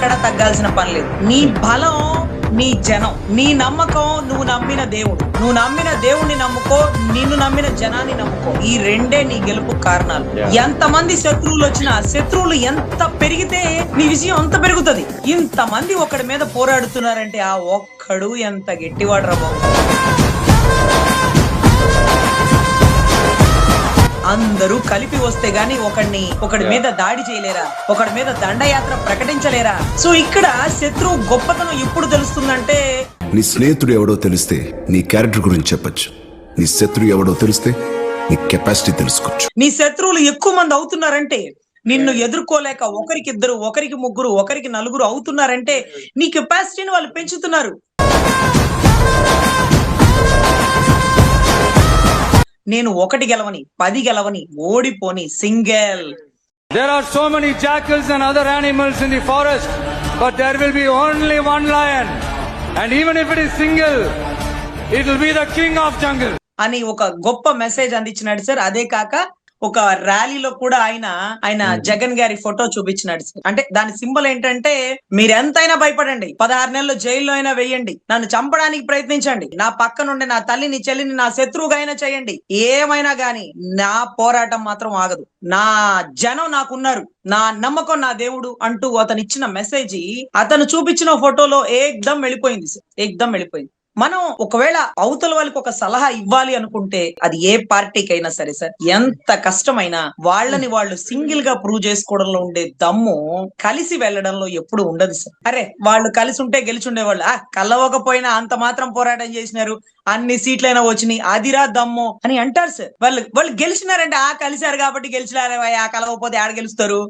ఎక్కడ తగ్గాల్సిన పని లేదు. నీ బలం నీ జనం, నీ నమ్మకం నువ్వు నమ్మిన దేవుడు, నువ్వు నమ్మిన దేవుణ్ణి నమ్ముకో, నిన్ను నమ్మిన జనాన్ని నమ్ముకో. ఈ రెండే నీ గెలుపు కారణాలు. ఎంతమంది శత్రువులు వచ్చినా, శత్రువులు ఎంత పెరిగితే నీ విజయం అంత పెరుగుతుంది. ఇంతమంది ఒకడి మీద పోరాడుతున్నారంటే ఆ ఒక్కడు ఎంత గట్టివాడు రా బాబు. అందరూ కలిపి వస్తే గాని ఒకడి మీద దాడి చేయలేరా, ఒకడి మీద దండయాత్ర ప్రకటించలేరా. సో ఇక్కడ శత్రువు గొప్పతనం ఎప్పుడు తెలుస్తుందంటే, నీ స్నేహితుడు ఎవడో తెలిస్తే నీ క్యారెక్టర్ గురించి చెప్పొచ్చు, నీ శత్రువు ఎవడో తెలిస్తే నీ కెపాసిటీ తెలుసుకోవచ్చు. నీ శత్రువులు ఎక్కువ మంది అవుతున్నారంటే, నిన్ను ఎదుర్కోలేక ఒకరికిద్దరు, ఒకరికి ముగ్గురు, ఒకరికి నలుగురు అవుతున్నారంటే నీ కెపాసిటీని వాళ్ళు పెంచుతున్నారు. నేను 1 గెలవని 10 గెలవని ఓడిపోని single. There are so many jackals and other animals in the forest, but there will be only one lion, and even if it is single, it will be the king of jungle అని ఒక గొప్ప message అందించినాడు sir. అదే కాక ఒక ర్యాలీలో కూడా ఆయన జగన్ గారి ఫోటో చూపించినాడు సార్. అంటే దాని సింబల్ ఏంటంటే, మీరెంతైనా భయపడండి, 16 నెలలు జైల్లో అయినా వేయండి, నన్ను చంపడానికి ప్రయత్నించండి, నా పక్క నుండి నా తల్లిని చెల్లిని నా శత్రువుగా అయినా చేయండి, ఏమైనా గాని నా పోరాటం మాత్రం ఆగదు, నా జనం నాకున్నారు, నా నమ్మకం నా దేవుడు అంటూ అతను ఇచ్చిన మెసేజ్ అతను చూపించిన ఫోటోలో ఏకదం వెళ్ళిపోయింది సార్, ఏకదం వెళ్ళిపోయింది. మనం ఒకవేళ అవతల వాళ్ళకి ఒక సలహా ఇవ్వాలి అనుకుంటే, అది ఏ పార్టీకి అయినా సరే సార్, ఎంత కష్టమైనా వాళ్ళని వాళ్ళు సింగిల్ గా ప్రూవ్ చేసుకోవడంలో ఉండే దమ్ము కలిసి వెళ్ళడంలో ఎప్పుడు ఉండదు సార్. అరే వాళ్ళు కలిసి ఉంటే గెలిచి ఉండేవాళ్ళు, కలవకపోయినా అంత మాత్రం పోరాటం చేసినారు, అన్ని సీట్లైనా వచ్చినాయి, అదిరా దమ్ము అని అంటారు సార్. వాళ్ళు గెలిచినారంటే కలిశారు కాబట్టి గెలిచినారు, కలవకపోతే ఆడ గెలుస్తారు.